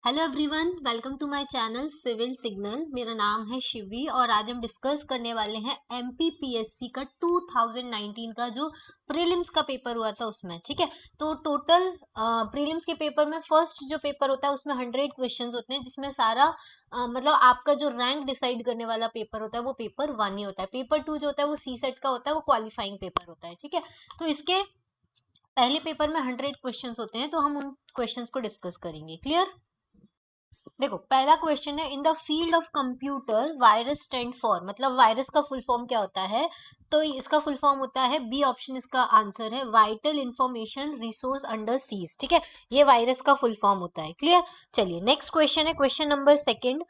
Hello everyone, welcome to my channel civil signal. मेरा नाम है शिवी और आज हम डिस्कस करने वाले हैं एमपीपीएससी का 2019 का जो प्रीलिम्स का पेपर हुआ था उसमें। ठीक है, तो टोटल प्रीलिम्स के पेपर में फर्स्ट जो पेपर होता है उसमें 100 क्वेश्चंस होते हैं, जिसमें सारा मतलब आपका जो रैंक डिसाइड करने वाला पेपर होता है वो पेपर 1 ही होता है। पेपर 2 जो होता है वो सी सेट का होता है, वो क्वालिफाइंग पेपर होता है। ठीक है, तो इसके पहले पेपर में 100 क्वेश्चंस होते हैं, तो हम उन क्वेश्चंस को डिस्कस करेंगे। क्लियर? देखो, पहला क्वेश्चन है, in the field of computer virus stand for, मतलब वायरस का फुल फॉर्म क्या होता है? तो इसका फुल फॉर्म होता है, बी ऑप्शन इसका आंसर है, vital information resource under seize. ठीक है, ये वायरस का फुल फॉर्म होता है। क्लियर? चलिए नेक्स्ट क्वेश्चन है, question number second.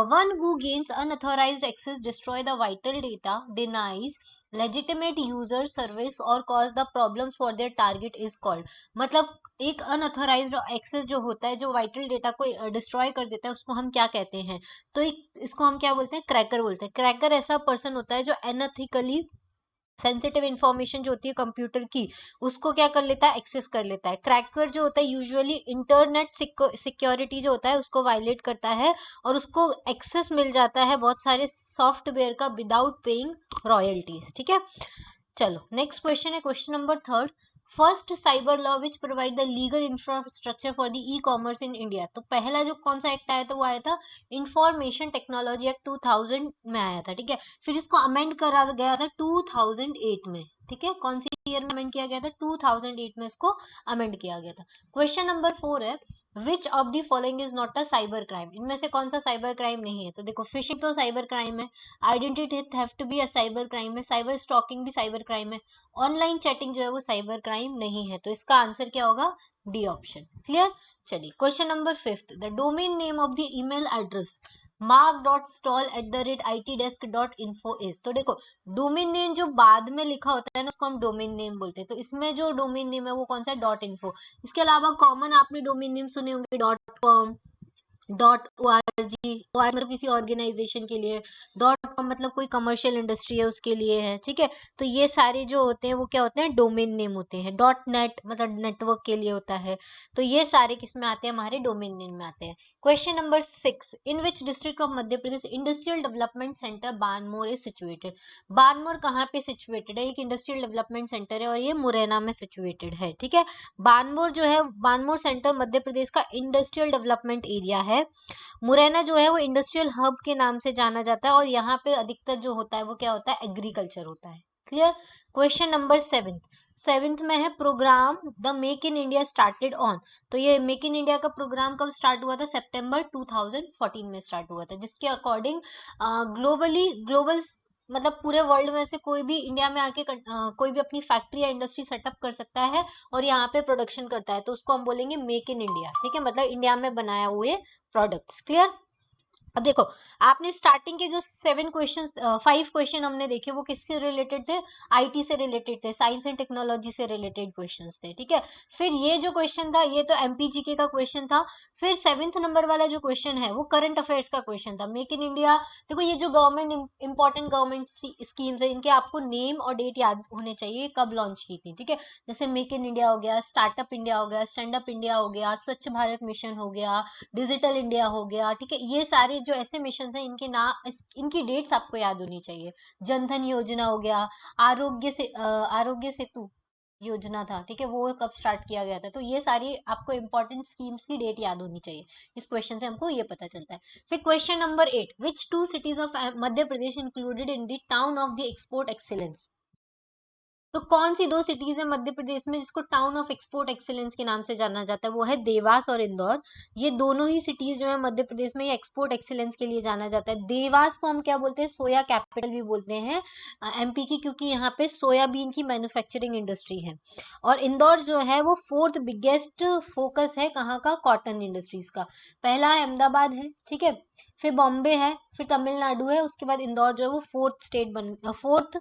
One who gains unauthorized access, destroy the vital data, denies legitimate user service or cause the problems for their target is called। मतलब एक unauthorised access जो होता है, जो वाइटल डेटा को destroy कर देता है, उसको हम क्या कहते हैं? तो इसको हम क्या बोलते हैं? क्रैकर बोलते हैं। क्रैकर ऐसा पर्सन होता है जो अनएथिकली सेंसिटिव इंफॉर्मेशन जो होती है कंप्यूटर की, उसको क्या कर लेता है? एक्सेस कर लेता है। क्रैकर जो होता है यूजुअली इंटरनेट सिक्योरिटी जो होता है उसको वायलेट करता है और उसको एक्सेस मिल जाता है बहुत सारे सॉफ्टवेयर का विदाउट पेइंग रॉयल्टीज। ठीक है, चलो नेक्स्ट क्वेश्चन है, question number third. First cyber law which provide the legal infrastructure for the e commerce in India. तो पहला जो कौन सा एक्ट आया था वो आया था इंफॉर्मेशन टेक्नोलॉजी एक्ट 2000 में आया था। ठीक है, फिर इसको अमेंड करा गया था 2008 में। ठीक है, कौन सी ईयर में अमेंड किया गया था? 2008 में इसको अमेंड किया गया था। क्वेश्चन नंबर 4 है, which of the following is not a cyber crime. इनमें से कौन सा साइबर क्राइम नहीं है? तो देखो, फिशिंग तो साइबर क्राइम है, आइडेंटिटी थेफ्ट भी साइबर क्राइम है, साइबर स्टॉकिंग भी साइबर क्राइम है, ऑनलाइन चैटिंग जो है वो साइबर क्राइम नहीं है। तो इसका आंसर क्या होगा? D option. क्लियर? चलिए question number fifth, the domain name of the email address mark.stall@itdesk.info is. तो देखो, डोमेन नेम जो बाद में लिखा होता है ना उसको हम डोमेन नेम बोलते हैं। तो इसमें जो डोमेन नेम है वो कौन सा है? .info। इसके अलावा कॉमन आपने डोमेन नेम सुने होंगे, .com, .org। मतलब किसी ऑर्गेनाइजेशन के लिए, .com मतलब कोई कमर्शियल इंडस्ट्री है उसके लिए है। ठीक है, तो ये सारे जो होते हैं वो क्या होते हैं? डोमेन नेम होते हैं। .net मतलब नेटवर्क के लिए होता है। तो ये सारे किस में आते हैं? हमारे डोमेन नेम में आते हैं। Question number 6, in which district of Madhya Pradesh industrial development centre Banmore is situated. Banmore कहाँ पे सिचुएटेड है? एक इंडस्ट्रियल डेवलपमेंट सेंटर है और ये मुरैना में सिचुएटेड है। ठीक है, बानमोर जो है, बानमोर सेंटर मध्य प्रदेश का इंडस्ट्रियल डेवलपमेंट एरिया है। मुरैना जो है वो इंडस्ट्रियल हब के नाम से जाना जाता है और यहाँ पे अधिकतर जो होता है वो क्या होता है? एग्रीकल्चर होता है। क्लियर? क्वेश्चन नंबर सेवेंथ में है, program the make in India started on. तो ये मेक इन इंडिया का प्रोग्राम कब स्टार्ट हुआ था? सितंबर 2014 में स्टार्ट हुआ था, जिसके अकॉर्डिंग ग्लोबल मतलब पूरे वर्ल्ड में से कोई भी इंडिया में आके कोई भी अपनी फैक्ट्री या इंडस्ट्री सेटअप कर सकता है और यहाँ पे प्रोडक्शन करता है, तो उसको हम बोलेंगे मेक इन इंडिया। ठीक है, मतलब इंडिया में बनाया हुए प्रोडक्ट्स। क्लियर? अब देखो, आपने स्टार्टिंग के जो 5 क्वेश्चन हमने देखे वो किससे रिलेटेड थे? आईटी से रिलेटेड थे, साइंस एंड टेक्नोलॉजी से रिलेटेड क्वेश्चंस थे। ठीक है, फिर ये जो क्वेश्चन था ये तो एमपीजीके का क्वेश्चन था। फिर 7th नंबर वाला जो क्वेश्चन है वो करंट अफेयर्स का क्वेश्चन था, मेक इन इंडिया। देखो, ये जो इंपॉर्टेंट गवर्नमेंट स्कीम्स है इनके आपको नेम और डेट याद होने चाहिए, कब लॉन्च की थी। ठीक है, जैसे मेक इन इंडिया हो गया, स्टार्टअप इंडिया हो गया, स्टैंड अप इंडिया हो गया, स्वच्छ भारत मिशन हो गया, डिजिटल इंडिया हो गया। ठीक है, ये सारे जो ऐसे मिशन हैं इनके इनकी डेट्स आपको याद होनी चाहिए। जनधन योजना हो गया, आरोग्य सेतु योजना था। ठीक है, वो कब स्टार्ट किया गया था। तो ये सारी आपको इंपॉर्टेंट स्कीम्स की डेट याद होनी चाहिए। इस क्वेश्चन से हमको ये पता चलता है। फिर question number 8, which 2 cities of Madhya Pradesh included in the town of the export excellence. तो कौन सी 2 सिटीज है मध्य प्रदेश में जिसको टाउन ऑफ एक्सपोर्ट एक्सीलेंस के नाम से जाना जाता है? वो है देवास और इंदौर। ये दोनों ही सिटीज जो है मध्य प्रदेश में एक्सपोर्ट एक्सीलेंस के लिए जाना जाता है। देवास को हम क्या बोलते हैं? सोया कैपिटल भी बोलते हैं एमपी की, क्योंकि यहाँ पे सोयाबीन की मैन्युफैक्चरिंग इंडस्ट्री है। और इंदौर जो है वो 4th बिगेस्ट फोकस है कहाँ का? कॉटन इंडस्ट्रीज का। पहला है अहमदाबाद है। ठीक है, फिर बॉम्बे है, फिर तमिलनाडु है, उसके बाद इंदौर जो है वो 4th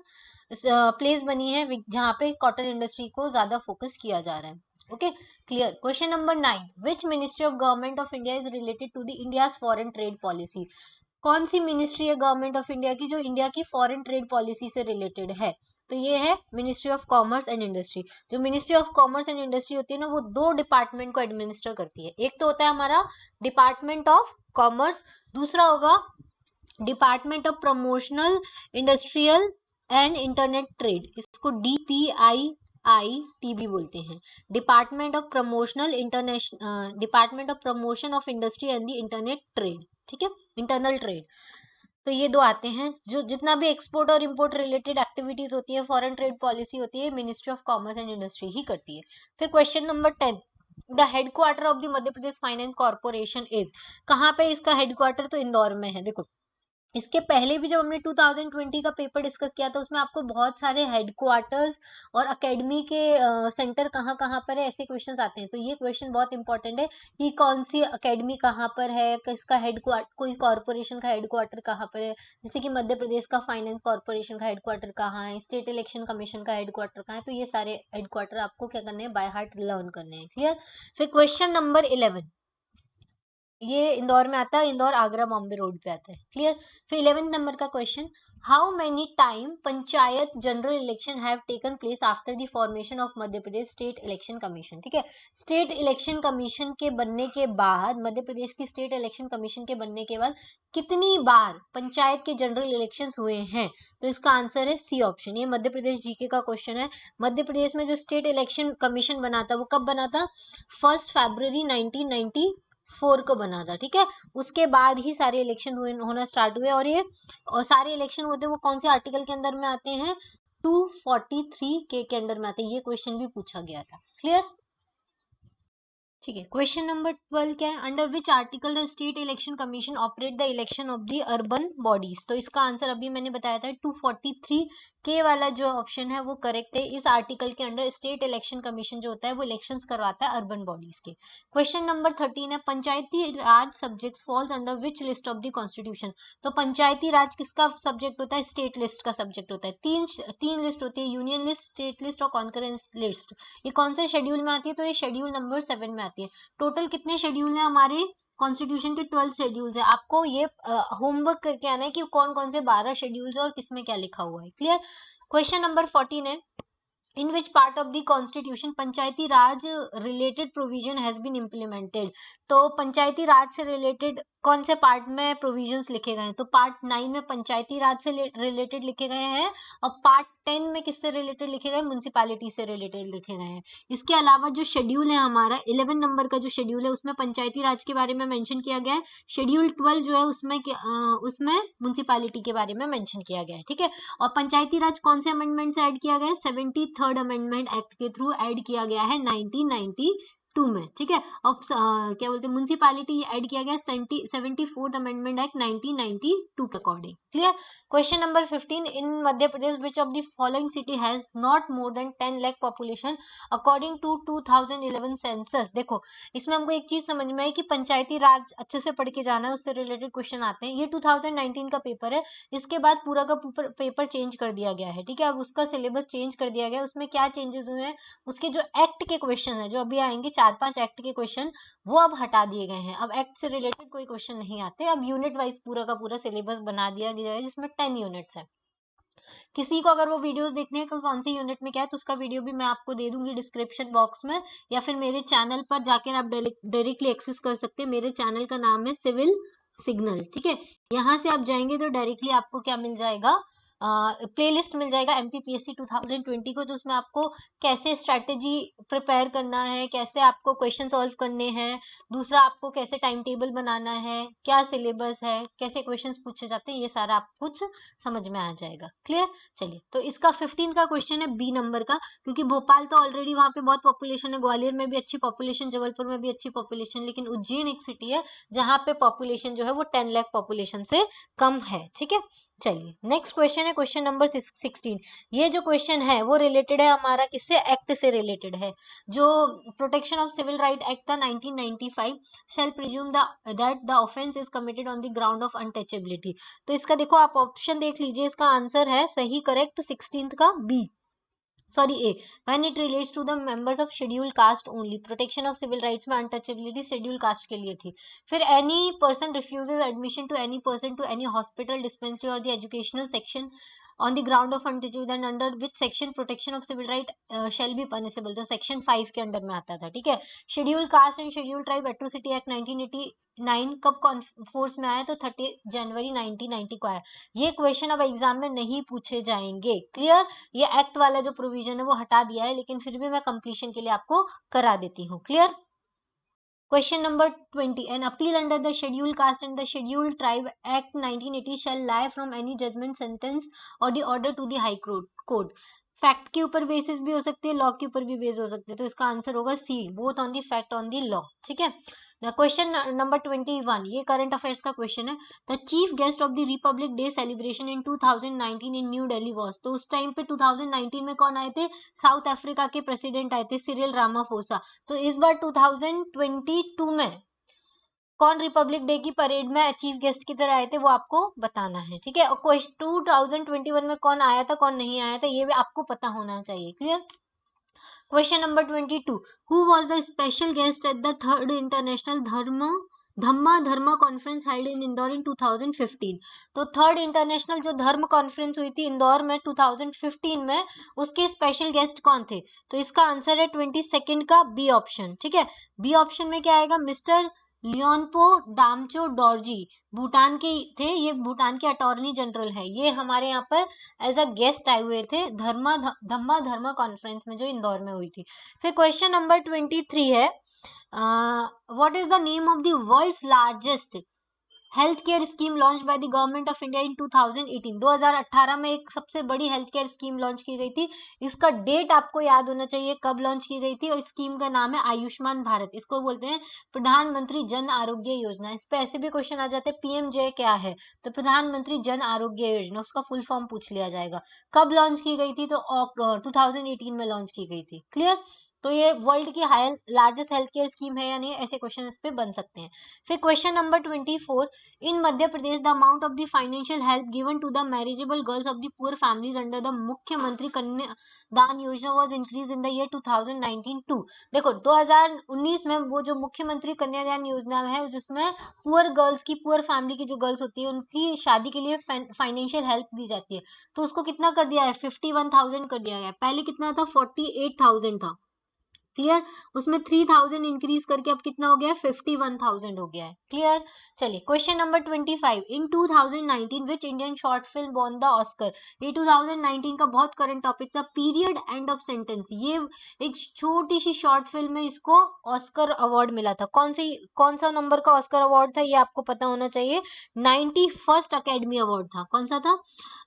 प्लेस बनी है जहाँ पे कॉटन इंडस्ट्री को ज्यादा फोकस किया जा रहा है। Okay, clear? Question number 9, which ministry of government of India is related to the India foreign trade policy. कौन सी मिनिस्ट्री है गवर्नमेंट ऑफ इंडिया की जो इंडिया की फॉरेन ट्रेड पॉलिसी से रिलेटेड है? तो ये है ministry of commerce and industry. जो ministry of commerce and industry होती है ना, वो दो डिपार्टमेंट को एडमिनिस्टर करती है। एक तो होता है हमारा डिपार्टमेंट ऑफ कॉमर्स, दूसरा होगा department of promotional industrial and internet trade, इसको DPIIT भी बोलते हैं, department of promotional international department of promotion of industry and the internet trade, ठीक है, इंटरनल ट्रेड। तो ये दो आते हैं। जो जितना भी एक्सपोर्ट और इंपोर्ट रिलेटेड एक्टिविटीज होती है, फॉरेन ट्रेड पॉलिसी होती है, ministry of commerce and industry ही करती है। फिर question number 10, the headquarter of the Madhya Pradesh finance corporation is, कहाँ पे इसका हेडक्वार्टर? तो इंदौर में है। देखो इसके पहले भी जब हमने 2020 का पेपर डिस्कस किया था, उसमें आपको बहुत सारे हेडक्वार्टर्स और एकेडमी के सेंटर कहाँ कहाँ पर है ऐसे क्वेश्चंस आते हैं। तो ये क्वेश्चन बहुत इंपॉर्टेंट है कि कौन सी एकेडमी कहाँ पर है, किसका हेडक्वार्टर, कोई कॉर्पोरेशन का हेडक्वार्टर कहाँ पर है। जैसे कि मध्य प्रदेश का फाइनेंस कॉर्पोरेशन का हेडक्वार्टर कहाँ है, स्टेट इलेक्शन कमीशन का हेडक्वार्टर कहाँ है। तो ये सारे हेडक्वार्टर आपको क्या करने हैं, बाय हार्ट लर्न करने हैं। क्लियर। फिर क्वेश्चन नंबर 11, ये इंदौर में आता है, इंदौर आगरा बॉम्बे रोड पे आता है। क्लियर। फिर 11th नंबर का question, how many time panchayat general election have taken place after the formation of Madhya Pradesh state election commission. ठीक है, स्टेट इलेक्शन कमीशन के बनने के बाद, मध्य प्रदेश की स्टेट इलेक्शन कमीशन के बनने के बाद कितनी बार पंचायत के जनरल इलेक्शंस हुए हैं? तो इसका आंसर है सी ऑप्शन। ये मध्य प्रदेश जीके का क्वेश्चन है। मध्य प्रदेश में जो स्टेट इलेक्शन कमीशन बना था वो कब बना था? 1 फरवरी 1994 को बना था। ठीक है, उसके बाद ही सारे इलेक्शन होना स्टार्ट हुए। और ये सारे इलेक्शन होते हैं वो कौन से आर्टिकल के अंदर में आते हैं? 243 के अंदर में आते हैं। ये क्वेश्चन भी पूछा गया था। क्लियर। ठीक है, क्वेश्चन नंबर 12 क्या है? Under which article the state election commission operate the election of the urban bodies. तो इसका आंसर अभी मैंने बताया था 243 के वाला जो ऑप्शन है वो करेक्ट है। इस आर्टिकल के अंडर स्टेट इलेक्शन कमीशन जो होता है वो इलेक्शंस करवाता है अर्बन बॉडीज के। क्वेश्चन नंबर 13 है, Panchayati Raj subjects falls under which list of the constitution. तो पंचायती राज किसका सब्जेक्ट होता है? स्टेट लिस्ट का सब्जेक्ट होता है। तीन लिस्ट होती है, यूनियन लिस्ट, स्टेट लिस्ट और कॉन्करेंस लिस्ट। ये कौन से शेड्यूल में आती है? तो ये शेड्यूल नंबर 7 में आती है। टोटल कितने शेड्यूल हैं हमारे कॉन्स्टिट्यूशन के? 12 शेड्यूल्स है। आपको ये होमवर्क करके आना है कि कौन कौन से 12 शेड्यूल्स है और किसमें क्या लिखा हुआ है। क्लियर। क्वेश्चन नंबर 14 है, in which part of the constitution Panchayati Raj related provision has been implemented. तो पंचायती राज से रिलेटेड कौन से पार्ट में प्रोविजंस लिखे गए हैं? तो पार्ट 9 में पंचायती राज से रिलेटेड लिखे गए हैं और पार्ट 10 में किससे रिलेटेड लिखे गए? म्युनिसिपैलिटी से रिलेटेड लिखे गए हैं। इसके अलावा जो शेड्यूल है हमारा 11 नंबर का जो शेड्यूल है उसमें पंचायती राज के बारे में मेंशन किया गया है। शेड्यूल 12 जो है उसमें म्युनिसिपैलिटी के बारे में मेंशन किया गया है। ठीक है, और पंचायती राज कौन से अमेंडमेंट से ऐड किया गया है? 73rd अमेंडमेंट एक्ट के थ्रू ऐड किया गया है 1992 में। ठीक है, अब क्या बोलते हैं, म्युनिसिपैलिटी ऐड किया गया 74th अमेंडमेंट एक्ट 1992 के according. Clear. Question number 15, in Madhya Pradesh which of the following city has not more than 10 lakh population according to 2011 census. देखो इसमें हमको एक चीज समझ में आई कि पंचायती राज अच्छे से पढ़ के जाना है, उससे रिलेटेड क्वेश्चन आते हैं। ये 2019 का पेपर है, इसके बाद पूरा का पेपर चेंज कर दिया गया है। ठीक है, अब उसका सिलेबस चेंज कर दिया गया है। उसमें क्या चेंजेस हुए हैं? उसके जो एक्ट के क्वेश्चन है जो अभी आएंगे 4-5 एक्ट के क्वेश्चन, वो अब हटा दिए गए हैं। अब एक्ट से रिलेटेड कोई क्वेश्चन नहीं आते। अब यूनिट वाइज पूरा का पूरा सिलेबस बना दिया गया है जिसमें 10 यूनिट्स है। किसी को अगर वो वीडियोस देखने हैं कौन सी यूनिट में क्या है तो उसका वीडियो भी मैं आपको दे दूंगी डिस्क्रिप्शन बॉक्स में, या फिर मेरे चैनल पर जाकर आप डायरेक्टली एक्सेस कर सकते हैं। मेरे चैनल का नाम है सिविल सिग्नल। ठीक है, यहाँ से आप जाएंगे तो डायरेक्टली आपको क्या मिल जाएगा? प्लेलिस्ट मिल जाएगा MPPSC 2020 को। तो उसमें आपको कैसे स्ट्रैटेजी प्रिपेयर करना है, कैसे आपको क्वेश्चन सॉल्व करने हैं, दूसरा आपको कैसे टाइम टेबल बनाना है, क्या सिलेबस है, कैसे क्वेश्चंस पूछे जाते हैं, ये सारा आप कुछ समझ में आ जाएगा। क्लियर। चलिए, तो इसका 15 का क्वेश्चन है बी नंबर का, क्योंकि भोपाल तो ऑलरेडी वहां पे बहुत पॉपुलेशन है, ग्वालियर में भी अच्छी पॉपुलेशन, जबलपुर में भी अच्छी पॉपुलेशन, लेकिन उज्जैन एक सिटी है जहां पे पॉपुलेशन जो है वो 10 लाख पॉपुलेशन से कम है। ठीक है, चलिए नेक्स्ट क्वेश्चन है क्वेश्चन नंबर 16। ये जो क्वेश्चन है वो रिलेटेड है हमारा किससे? एक्ट से रिलेटेड है। जो protection of civil right act था 1995 shall presume that the offence is committed on the ground of untouchability. तो इसका देखो आप ऑप्शन देख लीजिए, इसका आंसर है सही करेक्ट 16th का B. Sorry A, when it relates to the members of schedule caste only, protection of civil rights में अनटचेबिलिटी शेड्यूल कास्ट के लिए थी। फिर any person refuses admission to any person to any hospital, dispensary और the educational section on the ground of untouchability and under which section protection of civil right shall be punishable, तो section 5 के under में आता था। ठीक है, schedule caste and schedule tribe atrocity act 1989 कब force में आया, तो 30 जनवरी 1990 को आया। ये क्वेश्चन अब एग्जाम में नहीं पूछे जाएंगे, क्लियर। ये एक्ट वाला जो प्रोविजन है वो हटा दिया है, लेकिन फिर भी मैं कंप्लीशन के लिए आपको करा देती हूँ, clear. Question number 20. An appeal under the Scheduled Caste and the Scheduled Tribe Act 1980 shall lie from any judgment, sentence or the order to the High Court. Fact के ऊपर बेसिस भी हो सकती है, लॉ के ऊपर भी बेस हो सकती है, तो इसका आंसर होगा C, both on the fact on the law. ठीक है, क्वेश्चन नंबर 21, ये करंट अफेयर्स का क्वेश्चन है। The chief guest of the republic day celebration in 2019 in new Delhi was, तो उस टाइम पे 2019 में कौन आए थे, साउथ अफ्रीका के प्रेसिडेंट आए थे, सिरिल रामाफोसा। तो इस बार 2022 में कौन रिपब्लिक डे की परेड में चीफ गेस्ट की तरह आए थे, वो आपको बताना है। ठीक है, और 2021 में कौन आया था कौन नहीं आया था, ये भी आपको पता होना चाहिए, clear. Question number 22, who was the special guest at the third international Dhamma conference held in Indore in 2015, तो थर्ड इंटरनेशनल जो धर्म कॉन्फ्रेंस हुई थी इंदौर में 2015 में, उसके स्पेशल गेस्ट कौन थे, तो इसका आंसर है 22 का बी ऑप्शन। ठीक है, बी ऑप्शन में क्या आएगा, मिस्टर लियोनपो डामचो डोरजी, भूटान के थे, ये भूटान के अटॉर्नी जनरल है, ये हमारे यहाँ पर एज अ गेस्ट आए हुए थे धम्मा कॉन्फ्रेंस में जो इंदौर में हुई थी। फिर क्वेश्चन नंबर 23 है, what is the name of the world's largest health care scheme launch by the government of India in 2018, 2018 में एक सबसे बड़ी हेल्थ केयर स्कीम लॉन्च की गई थी। इसका डेट आपको याद होना चाहिए कब लॉन्च की गई थी, और स्कीम का नाम है आयुष्मान भारत, इसको बोलते हैं प्रधानमंत्री जन आरोग्य योजना। इस पे ऐसे भी क्वेश्चन आ जाते हैं, पीएमजे क्या है, तो प्रधानमंत्री जन आरोग्य योजना, उसका फुल फॉर्म पूछ लिया जाएगा। कब लॉन्च की गई थी, तो 2018 में लॉन्च की गई थी, क्लियर। तो ये वर्ल्ड की लार्जेस्ट हेल्थ केयर स्कीम है या नहीं, ऐसे क्वेश्चन इस पे बन सकते हैं। फिर question number 24, in Madhya Pradesh the amount of the financial help given to the marriageable girls of the poor families under the Mukhyamantri Kanyadan Yojana was increase in the year 2019 to, देखो 2019 में वो जो मुख्यमंत्री कन्यादान योजना है, जिसमें पुअर गर्ल्स की, पुअर फैमिली की जो गर्ल्स होती है उनकी शादी के लिए फाइनेंशियल हेल्प दी जाती है, तो उसको कितना कर दिया है, 51,000 कर दिया गया। पहले कितना था, 48,000 था, क्लियर। उसमें 3,000 इंक्रीज करके अब कितना हो गया है, 51,000 हो गया है, क्लियर। चलिए question number 25, in 2019 which Indian short film won the Oscar, ये 2019 का बहुत करंट टॉपिक था, पीरियड एंड ऑफ सेंटेंस, ये एक छोटी सी शॉर्ट फिल्म में इसको ऑस्कर अवार्ड मिला था। कौन सा नंबर का ऑस्कर अवार्ड था, ये आपको पता होना चाहिए, 91st अकेडमी अवार्ड था। कौन सा था,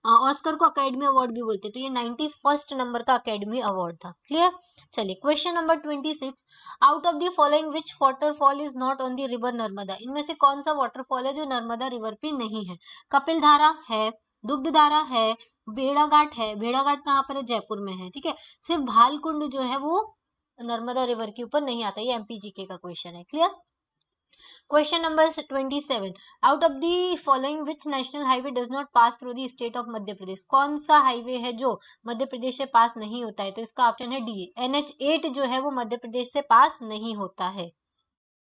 ऑस्कर को अकेडमी अवार्ड भी बोलते हैं, तो ये 91st नंबर का अकेडमी अवार्ड था, क्लियर। चलिए question number 26, out of the following which waterfall is not on the river Narmada, इनमें से कौन सा वाटरफॉल है जो नर्मदा रिवर पे नहीं है, कपिल धारा है, दुग्ध धारा है, भेड़ाघाट है, भेड़ाघाट कहाँ पर है, जयपुर में है। ठीक है, सिर्फ भालकुंड जो है वो नर्मदा रिवर के ऊपर नहीं आता, ये एमपीजीके का क्वेश्चन है, clear. Question number 27, out of the following which national highway does not pass through the state of Madhya Pradesh, कौन सा हाईवे है जो मध्य प्रदेश से पास नहीं होता है, तो इसका ऑप्शन है डी, NH8 जो है वो मध्य प्रदेश से पास नहीं होता है।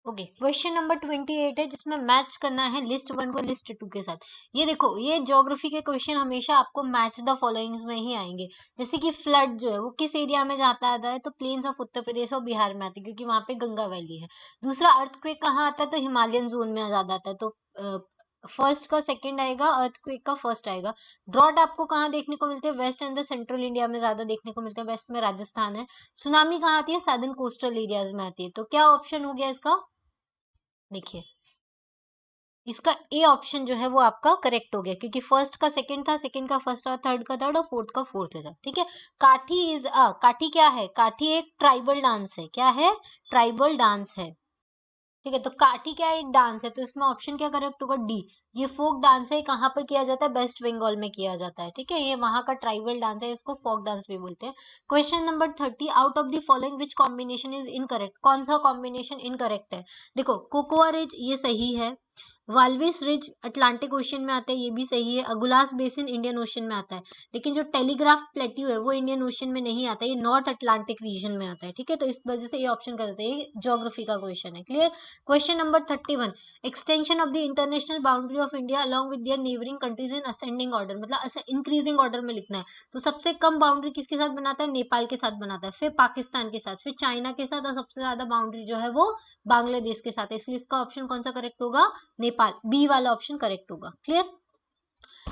ओके, क्वेश्चन नंबर 28 है, जिसमें मैच करना है लिस्ट 1 को लिस्ट 2 के साथ। ये देखो, ये ज्योग्राफी के क्वेश्चन हमेशा आपको मैच द फॉलोइंग में ही आएंगे। जैसे कि फ्लड जो है वो किस एरिया में जाता है, तो प्लेन्स ऑफ उत्तर प्रदेश और बिहार में आती है, क्योंकि वहां पे गंगा वैली है। दूसरा, अर्थक्वेक कहाँ आता है, तो हिमालयन जोन में ज्यादा आता है, तो फर्स्ट का सेकंड आएगा, अर्थक्वेक का फर्स्ट आएगा। ड्रॉट आपको कहाँ देखने को मिलते हैं, west and the central India में ज्यादा देखने को मिलते हैं, वेस्ट में राजस्थान है। सुनामी कहाँ आती है, सदर्न कोस्टल एरियाज में आती है। तो क्या ऑप्शन हो गया इसका, देखिए इसका ए ऑप्शन जो है वो आपका करेक्ट हो गया, क्योंकि फर्स्ट का सेकंड था, सेकंड का फर्स्ट था, थर्ड का थर्ड और फोर्थ का फोर्थ था। ठीक है, काठी क्या है, काठी एक ट्राइबल डांस है, क्या है, ट्राइबल डांस है। ठीक है, तो काठी क्या है, एक डांस है, तो इसमें ऑप्शन क्या करेक्ट होगा, डी। ये फोक डांस है, कहाँ पर किया जाता है, वेस्ट बंगाल में किया जाता है। ठीक है, ये वहां का ट्राइबल डांस है, इसको फोक डांस भी बोलते हैं। Question number 30, out of the following which combination is incorrect, कौन सा कॉम्बिनेशन इनकरेक्ट है। देखो, कोकोआ रिच ये सही है, वाल्विस रिज अटलांटिक ओशन में आता है, ये भी सही है। अगुलास बेसिन इंडियन ओशन में आता है, लेकिन जो टेलीग्राफ प्लेट्यू है वो इंडियन ओशन में नहीं आता, ये नॉर्थ अटलांटिक रीजन में आता है, ठीक है। तो इस वजह से ये ऑप्शन कर देते हैं, ये ज्योग्राफी का क्वेश्चन है। Clear. Question number 31, extension of the international boundary of India along with their neighbouring countries in ascending order, मतलब इंक्रीजिंग ऑर्डर में लिखना है। तो सबसे कम बाउंड्री किसके साथ बनाता है? नेपाल के साथ बनाता है, फिर पाकिस्तान के साथ, फिर चाइना के साथ, और सबसे ज्यादा बाउंड्री जो है वो बांग्लादेश के साथ है। इसलिए इसका ऑप्शन कौन सा करेक्ट होगा? नेपाल, बी वाला ऑप्शन करेक्ट होगा। क्लियर।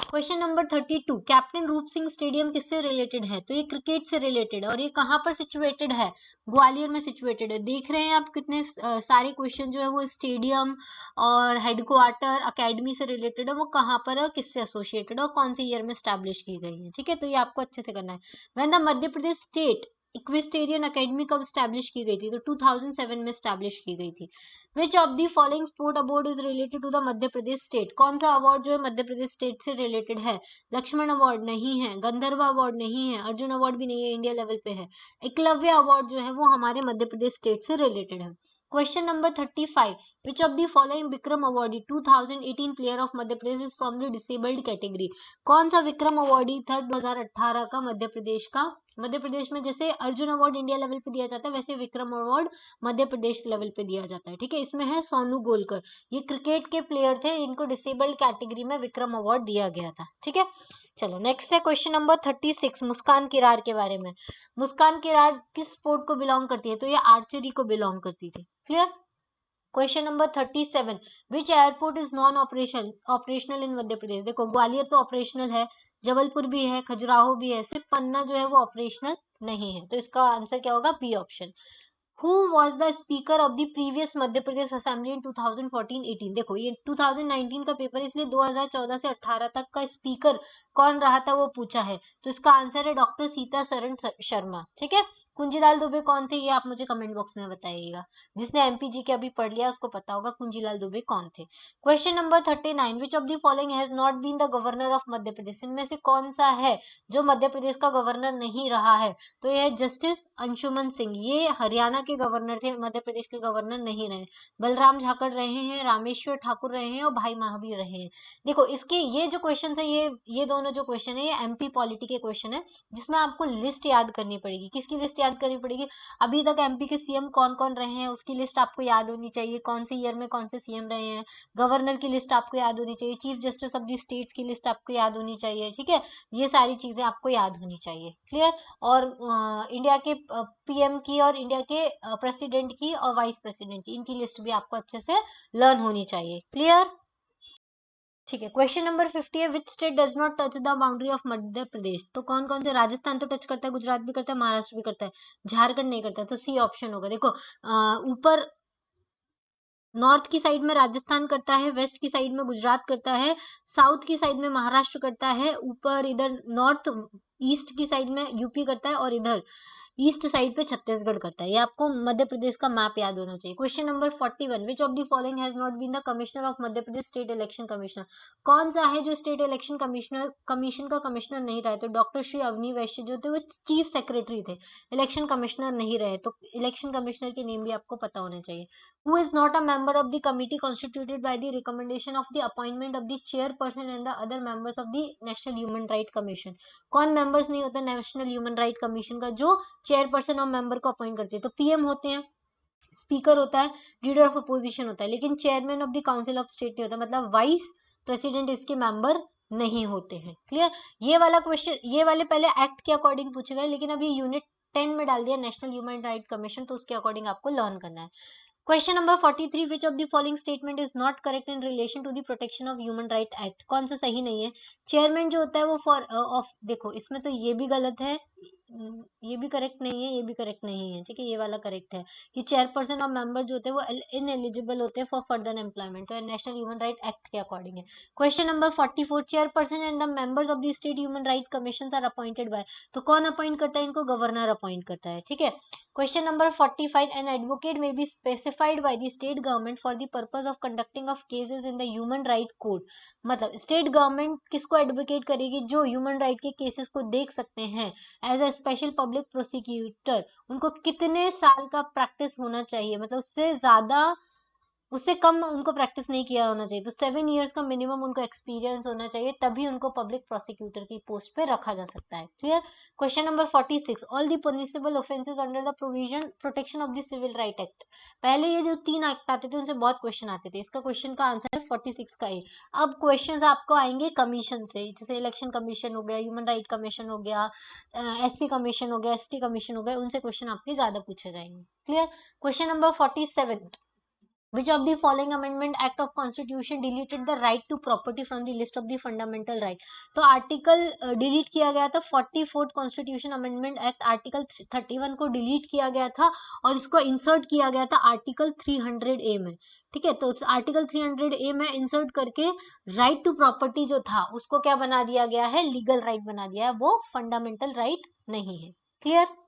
क्वेश्चन नंबर 32, कैप्टन रूप सिंह स्टेडियम किससे रिलेटेड है? तो ये क्रिकेट से रिलेटेड है, और ये कहाँ पर सिचुएटेड है? ग्वालियर में सिचुएटेड है। देख रहे हैं आप कितने सारे क्वेश्चन जो है वो स्टेडियम और हेडक्वार्टर अकेडमी से रिलेटेड है, वो कहाँ पर है, किससे एसोसिएटेड है, और कौन से ईयर में स्टैब्लिश की गई है, ठीक है। तो ये आपको अच्छे से करना है। When the Madhya Pradesh state equestrian academy कब स्टैब्लिश की गई थी? तो 2007 में स्टैब्लिश की गई थी। Which of the following sport award is related to the Madhya Pradesh state? कौन सा अवार्ड जो है मध्य प्रदेश स्टेट से रिलेटेड है? लक्ष्मण अवार्ड नहीं है, गंधर्व अवार्ड नहीं है, अर्जुन अवार्ड भी नहीं है, इंडिया लेवल पे है। एकलव्य अवार्ड जो है वो हमारे मध्य प्रदेश स्टेट से रिलेटेड है। Question number 35, which of the following Vikram awardee 2018 player of Madhya Pradesh is from the disabled category? कौन सा विक्रम अवार्डी था 2018 का मध्य प्रदेश का? मध्य प्रदेश में जैसे अर्जुन अवार्ड इंडिया लेवल पे दिया जाता है, वैसे विक्रम अवार्ड मध्य प्रदेश लेवल पे दिया जाता है, ठीक है। इसमें है सोनू गोलकर, ये क्रिकेट के प्लेयर थे, इनको डिसेबल्ड कैटेगरी में विक्रम अवार्ड दिया गया था, ठीक है। चलो नेक्स्ट है क्वेश्चन नंबर 36, मुस्कान किरार के बारे में। मुस्कान किरार किस स्पोर्ट को बिलोंग करती है? तो ये आर्चरी को बिलोंग करती थी। Clear. Question number 37, which airport is non operational in Madhya Pradesh? देखो ग्वालियर तो ऑपरेशनल है, जबलपुर भी है, खजुराहो भी है, सिर्फ पन्ना जो है वो ऑपरेशनल नहीं है। तो इसका आंसर क्या होगा? B option. Who was the speaker of the previous Madhya Pradesh assembly in 2014-18? देखो ये 2019 का पेपर, इसलिए 2014 से 18 तक का स्पीकर कौन रहा था वो पूछा है। तो इसका आंसर है डॉक्टर सीतासरण शर्मा, ठीक है। कुंजीलाल दुबे कौन थे? ये आप मुझे कमेंट बॉक्स में बताइएगा। जिसने एमपीजी के अभी पढ़ लिया उसको पता होगा कुंजीलाल दुबे कौन थे। Question number 39, which of the following has not been the governor of Madhya Pradesh? इनमें से कौन सा है जो मध्य प्रदेश का गवर्नर नहीं रहा है? तो ये है जस्टिस अंशुमन सिंह, ये हरियाणा के गवर्नर थे, मध्य प्रदेश के गवर्नर नहीं रहे। बलराम झाकड़ रहे हैं, रामेश्वर ठाकुर रहे हैं, और भाई महावीर रहे हैं। देखो इसके ये जो क्वेश्चन है, ये दोनों जो क्वेश्चन है ये एमपी पॉलिटी के क्वेश्चन है, जिसमें आपको लिस्ट याद करनी पड़ेगी। किसकी लिस्ट याद करनी पड़ेगी? अभी तक एमपी के सीएम कौन कौन रहे हैं उसकी लिस्ट आपको याद होनी चाहिए, कौन से ईयर में कौन से सीएम रहे हैं। गवर्नर की लिस्ट आपको याद होनी चाहिए, chief justice of the states की लिस्ट आपको याद होनी चाहिए, ठीक है। ये सारी चीजें आपको याद होनी चाहिए। क्लियर। और इंडिया के पीएम की और इंडिया के प्रेसिडेंट की और वाइस प्रेसिडेंट की, इनकी लिस्ट भी आपको अच्छे से लर्न होनी चाहिए। क्लियर। ठीक है। क्वेश्चन नंबर 50 है, which state does not touch the boundary of Madhya Pradesh? तो कौन कौन से? राजस्थान तो टच करता है, गुजरात भी करता है, महाराष्ट्र भी करता है, झारखंड नहीं करता। तो सी ऑप्शन होगा। देखो ऊपर नॉर्थ की साइड में राजस्थान करता है, वेस्ट की साइड में गुजरात करता है, साउथ की साइड में महाराष्ट्र करता है, ऊपर इधर नॉर्थ ईस्ट की साइड में यूपी करता है, और इधर ईस्ट साइड पे छत्तीसगढ़ करता है। ये आपको मध्य प्रदेश का मैप याद होना चाहिए। Question number 41, which of the following has not been the commissioner of Madhya Pradesh state election commissioner? कौन सा है जो स्टेट इलेक्शन कमीशन का कमिश्नर नहीं रहा है? तो डॉक्टर श्री अवनी वैश्य जो थे वो चीफ सेक्रेटरी थे, इलेक्शन कमिश्नर नहीं रहे। तो इलेक्शन कमिश्नर के नेम भी आपको पता होना चाहिए। Who is not a member of the committee constituted by the recommendation of the appointment of the chairperson and the other members of the National Human Rights Commission? कौन members नहीं होता national human right commission का? जो chairperson और member को appoint करते हैं। तो पीएम होते हैं, स्पीकर होता है, लीडर ऑफ अपोजिशन होता है, लेकिन chairman of the council of state नहीं होता, मतलब वाइस प्रेसिडेंट इसके मेंबर नहीं होते हैं। क्लियर। ये वाला क्वेश्चन, ये वाले पहले एक्ट के अकॉर्डिंग पूछे गए, लेकिन अभी यूनिट 10 में डाल दिया नेशनल ह्यूमन राइट कमीशन, तो उसके अकॉर्डिंग आपको लर्न करना है। Question number 43, which of the following statement is not correct in relation to the protection of human right act? कौन सा सही नहीं है? चेयरमैन जो होता है वो फॉर ऑफ, देखो इसमें तो ये भी गलत है, ये भी करेक्ट नहीं है, ये भी करेक्ट नहीं है, ठीक है। ये वाला करेक्ट है कि चेयरपर्सन और मेंबर जो होते हैं वो इनएलिजिबल होते हैं फॉर फर्दर एम्प्लॉयमेंट, तो नेशनल ह्यूमन राइट एक्ट के अकॉर्डिंग है। Question number 44, chairperson and the members of the state human right commission are appointed by? तो कौन अपॉइंट करता है इनको? गवर्नर अपॉइंट करता है, ठीक है। Question number 45, an advocate may be specified by the state government for the purpose of conducting of cases in the human right court? मतलब स्टेट गवर्नमेंट किसको एडवोकेट करेगी? जो ह्यूमन राइट के केसेस को देख सकते हैं as a special public prosecutor. उनको कितने साल का प्रैक्टिस होना चाहिए? मतलब उससे ज्यादा उससे कम उनको प्रैक्टिस नहीं किया होना चाहिए। तो 7 ईयर्स का मिनिमम उनको एक्सपीरियंस होना चाहिए, तभी उनको पब्लिक प्रोसिक्यूटर की पोस्ट पे रखा जा सकता है। Clear. Question number 46, all the punishable offences under the provision protection of the civil right act. पहले ये जो 3 एक्ट आते थे उनसे बहुत क्वेश्चन आते थे, इसका क्वेश्चन का आंसर है 46 का ए। अब क्वेश्चन आपको आएंगे कमीशन से, जैसे इलेक्शन कमीशन हो गया, ह्यूमन राइट कमीशन हो गया, SC कमीशन हो गया, ST कमीशन हो गया, उनसे क्वेश्चन आपके ज्यादा पूछे जाएंगे। Clear. Question number 47, which of the following amendment act of constitution deleted the right to property from the list of the fundamental right। तो आर्टिकल डिलीट किया गया था 44th constitution amendment act, article 31 को delete किया गया था और इसको इंसर्ट किया गया था आर्टिकल 300A में। ठीक है, तो आर्टिकल 300A में इंसर्ट करके राइट टू प्रॉपर्टी जो था उसको क्या बना दिया गया है, लीगल राइट बना दिया है, वो फंडामेंटल राइट नहीं है। Clear.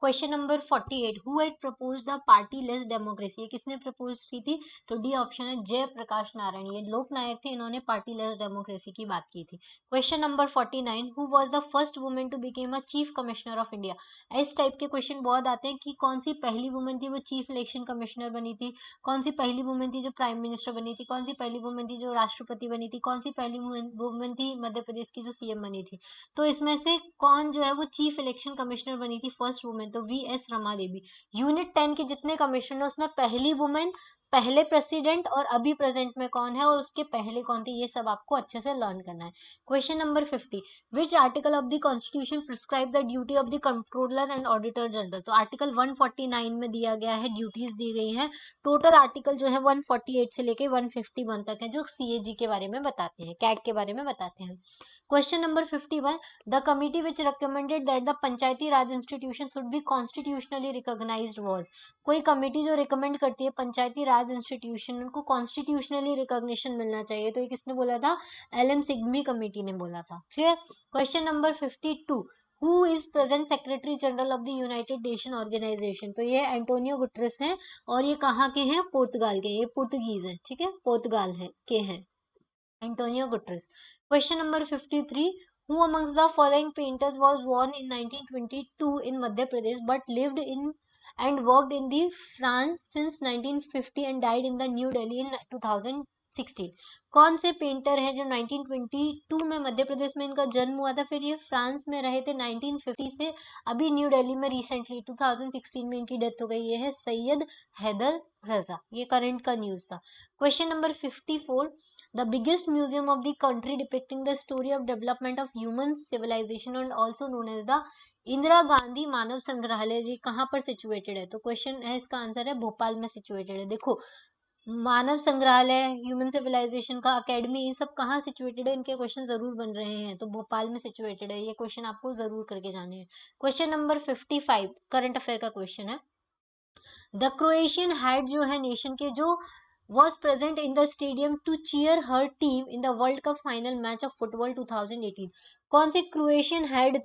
Question number 48, who had proposed the party less democracy. ये किसने प्रपोज की थी, तो डी ऑप्शन है जयप्रकाश नारायण, ये लोकनायक थे, इन्होंने पार्टी लेस डेमोक्रेसी की बात की थी। Question number 49, who was the first women to became a chief commissioner of India. इस टाइप के क्वेश्चन बहुत आते हैं कि कौन सी पहली वुमेन थी वो चीफ इलेक्शन कमिश्नर बनी थी, कौन सी पहली वुमेन थी जो प्राइम मिनिस्टर बनी थी, कौन सी पहली वुमेन थी जो राष्ट्रपति बनी थी, कौन सी पहली वुमेन थी मध्य प्रदेश की जो CM बनी थी। तो इसमें से कौन जो है वो चीफ इलेक्शन कमिश्नर बनी थी फर्स्ट वुमेन, तो VS रमा देवी। यूनिट 10 के जितने कमिश्नर है उसमें पहली वुमेन, पहले प्रेसिडेंट और अभी प्रेजेंट में कौन है और उसके पहले कौन थे, ये सब आपको अच्छे से लर्न करना है। Question number 50, which article of the constitution prescribe the duty of the controller and auditor general. तो आर्टिकल 149 में दिया गया है, ड्यूटीज दी गई है। टोटल आर्टिकल जो है 148 से लेके 151 तक है, जो CAG के बारे में बताते हैं, कैग के बारे में बताते हैं। Question number 51, the committee which recommended that the Panchayati Raj institution should be constitutionally recognized was. कोई कमेटी जो रिकमेंड करती है पंचायती राज इंस्टीट्यूशन उनको कॉन्स्टिट्यूशनली रिकॉग्निशन मिलना चाहिए, तो ये किसने बोला था, LM सिग्मी कमेटी ने बोला था। Clear. Question number 52, who is present secretary general of the United Nation organization. तो ये एंटोनियो गुटरेस हैं और ये कहाँ के हैं, पुर्तगाल के, ये पुर्तगीज हैं। ठीक है, पुर्तगाल है के हैं Antonio Guterres. Question number 53, who amongst the following painters was born in 1922 in Madhya Pradesh but lived in and worked in the France since 1950 and died in the New Delhi in 2016। कौन से painter है जो 1922 में मध्य प्रदेश में इनका जन्म हुआ था, फिर ये फ्रांस में रहे थे 1950 से, अभी न्यू दिल्ली में रिसेंटली 2016 में इनकी डेथ हो गई। ये है सैयद हैदर रजा, ये करंट का न्यूज था। Question number 54, the biggest museum of the country depicting the story of development of human civilization and also known as the Indira Gandhi Manav Sangrahalaya जी कहाँ पर सिचुएटेड है, तो क्वेश्चन है इसका आंसर है भोपाल में सिचुएटेड है। देखो मानव संग्रहालय, ह्यूमन सिविलाइजेशन का अकेडमी, ये सब कहाँ सिचुएटेड है, इनके क्वेश्चन जरूर बन रहे हैं, तो भोपाल में सिचुएटेड है। ये क्वेश्चन आपको जरूर करके जाने हैं। क्वेश्चन नंबर 55 करंट अफेयर का क्वेश्चन है, द क्रोएशियन हेड जो है नेशन के जो was present in the stadium to cheer her team in the World Cup final match of football 2018। कौन से क्रोएशियन हेड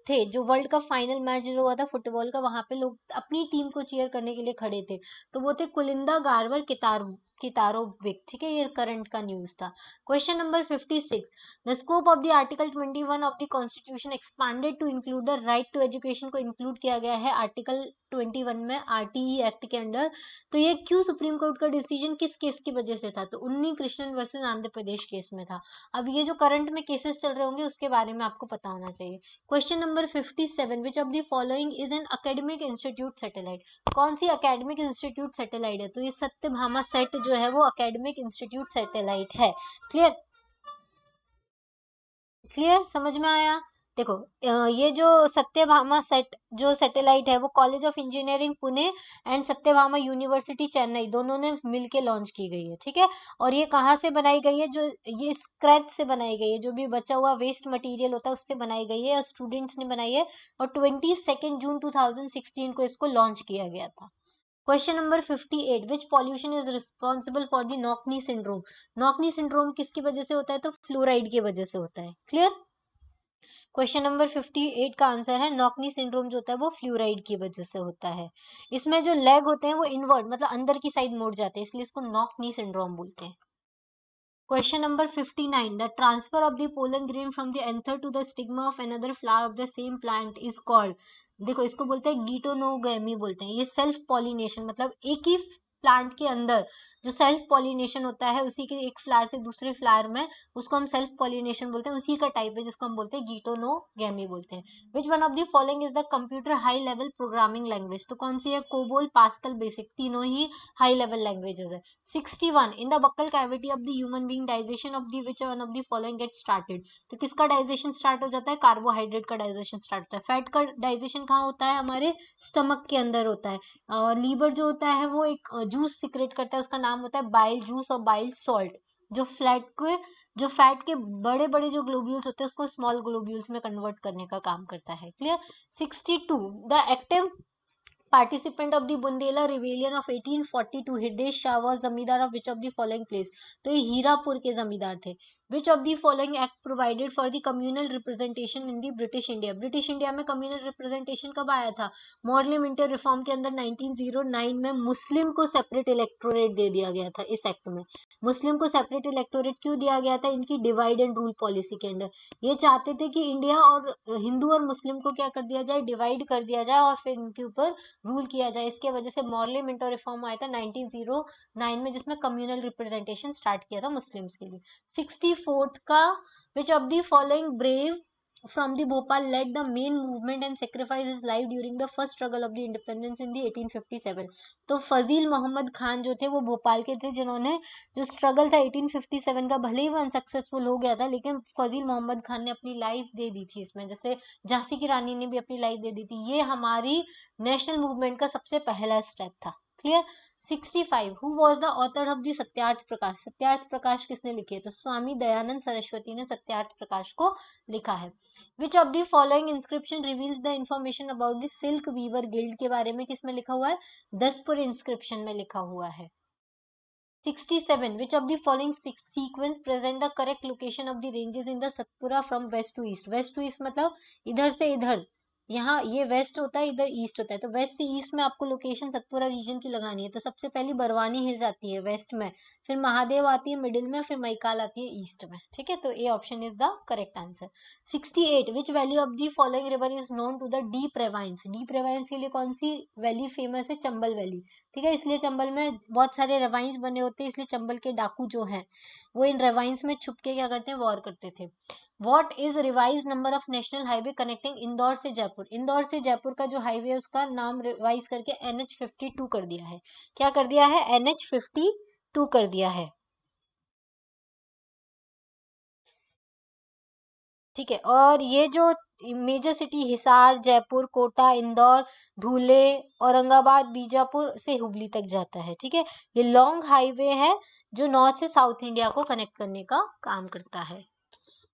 थे जो वर्ल्ड कप फाइनल मैच जो हुआ था फुटबॉल का, वहां पे लोग अपनी टीम को चीयर करने के लिए खड़े थे, तो वो थे कुलिंदा गारवर कितारोविक। ठीक है, ये करंट का न्यूज था। Question number 56, the scope of the article 21 of the constitution expanded to include the right to education को इंक्लूड किया गया है आर्टिकल 21 में RTE एक्ट के अंडर। तो ये क्यों सुप्रीम कोर्ट का डिसीजन किस केस की वजह से था, तो उन्नी कृष्णन वर्सेस आंध्र प्रदेश केस में था। अब ये जो करंट में केसेस चल रहे होंगे उसके बारे में आपको पता होना चाहिए। Question number 57, which of the following is an academic institute satellite. कौन सी एकेडमिक इंस्टीट्यूट सैटेलाइट है, तो ये सत्यभामा सेट जो है वो एकेडमिक इंस्टीट्यूट सैटेलाइट है। क्लियर, क्लियर समझ में आया। देखो ये जो सत्यभामा सेट जो सैटेलाइट है वो college of engineering Pune and Satyabhama university Chennai दोनों ने मिलके लॉन्च की गई है। ठीक है, और ये कहाँ से बनाई गई है, जो ये स्क्रैच से बनाई गई है, जो भी बचा हुआ वेस्ट मटेरियल होता है उससे बनाई गई है और स्टूडेंट्स ने बनाई है, और 22 जून 2016 को इसको लॉन्च किया गया था। Question number 58, which pollution is responsible for the knock knee syndrome. Knock knee syndrome किसकी वजह से होता है, तो फ्लोराइड की वजह से होता है। क्लियर, क्वेश्चन नंबर 58 का आंसर है नॉकनी सिंड्रोम जो होता है वो फ्लोराइड की वजह से होता है। इसमें जो लेग होते हैं वो इनवर्ट मतलब अंदर की साइड मुड़ जाते हैं, इसलिए इसको नॉकनी सिंड्रोम बोलते हैं। Question number 59, the transfer of the pollen grain from the anther to the stigma of another flower of the same plant is called. देखो इसको बोलते हैं गीटोनोगैमी बोलते हैं। ये सेल्फ पॉलिनेशन मतलब एक ही प्लांट के अंदर जो सेल्फ पॉलिनेशन होता है, उसी के एक फ्लावर से दूसरे फ्लावर में, उसको हम सेल्फ पॉलिनेशन बोलते हैं, उसी का टाइप है जिसको हम बोलते हैं गीटोनोगेमी बोलते हैं। विच one of the following is the computer high level programming language, तो कौन सी है? कोबोल, पास्कल, बेसिक, तीनों ही हाई लेवल लैंग्वेजेस है। 61 in the buccal cavity of the human being digestion of the which one of the following get started, तो किसका digestion start हो जाता है? कार्बोहाइड्रेट का डाइजेशन स्टार्ट होता है। फैट का डाइजेशन कहाँ होता है? हमारे स्टमक के अंदर होता है। और लीवर जो होता है वो एक जूस सिक्रेट करता है, उसका नाम होता है बाइल जूस और बाइल सॉल्ट, जो फैट के बड़े बड़े जो ग्लोब्यूल्स होते हैं उसको स्मॉल ग्लोब्यूल्स में कन्वर्ट करने का काम करता है। Clear? 62 the active participant of the Bundela rebellion of 1842 हृदय शाह वाज जमींदार of which of the following place, तो ये हीरापुर के जमींदार थे। विच of the following act provided for the communal representation in the British India, British India में कम्युनल रिप्रेजेंटेशन कब आया था? मॉडल मिंटो रिफॉर्म के अंदर 1909 में मुस्लिम को सेपरेट इलेक्टोरेट दे दिया गया था। इस एक्ट में मुस्लिम को सेपरेट इलेक्टोरेट क्यों दिया गया था? इनकी डिवाइड एंड रूल पॉलिसी के अंडर ये चाहते थे कि इंडिया और हिंदू और मुस्लिम को क्या कर दिया जाए? डिवाइड कर दिया जाए और फिर इनके ऊपर रूल किया जाए। इसके वजह से मॉर्ले मिंटो रिफॉर्म आया था 1909 में, जिसमें कम्युनल रिप्रेजेंटेशन स्टार्ट किया था मुस्लिम्स के लिए। 64th का विच of the following brave from the Bhopal led the main movement and sacrificed his life during the first struggle of the independence in the 1857, तो फजील मोहम्मद खान जो थे वो भोपाल के थे जिन्होंने जो स्ट्रगल था 1857 का, भले ही वो अनसक्सेसफुल हो गया था लेकिन फजील मोहम्मद खान ने अपनी लाइफ दे दी थी इसमें, जैसे झांसी की रानी ने भी अपनी लाइफ दे दी थी। ये हमारी नेशनल मूवमेंट का सबसे पहला स्टेप था। Clear? 65 who was the author of the Satyarth Prakash, Satyarth Prakash किसने लिखी है? तो स्वामी दयानंद सरस्वती ने सत्यार्थ प्रकाश को लिखा है। Which of the following inscription reveals the information about the silk weaver guild के बारे में किसमें लिखा हुआ है? दसपुर इंस्क्रिप्शन में लिखा हुआ है। 67 which of the following sequence present the correct location of the ranges in the Satpura from west to east, west to east मतलब इधर से इधर, यहाँ ये वेस्ट होता है, इधर ईस्ट होता है, तो वेस्ट से ईस्ट में आपको लोकेशन सतपुरा रीजन की लगानी है। तो सबसे पहली बरवानी हिल्स आती है वेस्ट में, फिर महादेव आती है मिडिल में, फिर मैकाल आती है ईस्ट में। ठीक है, तो a option is the correct answer. 68 which valley of the following river is known to the deep ravines, deep ravines के लिए कौन सी वैली फेमस है? चंबल वैली। ठीक है, इसलिए चंबल में बहुत सारे रेवाइंस बने होते हैं, इसलिए चंबल के डाकू जो हैं वो इन रेवाइंस में छुप के क्या करते हैं? वॉर करते थे। What is revise number of national highway connecting Indore से जयपुर, इंदौर से जयपुर का जो हाईवे है उसका नाम रिवाइज करके NH52 कर दिया है। क्या कर दिया है? NH52 कर दिया है। ठीक है, और ये जो मेजर सिटी हिसार, जयपुर, कोटा, इंदौर, धुले, औरंगाबाद, बीजापुर से हुबली तक जाता है। ठीक है, ये लॉन्ग हाईवे है जो नॉर्थ से साउथ इंडिया को कनेक्ट करने का काम करता है।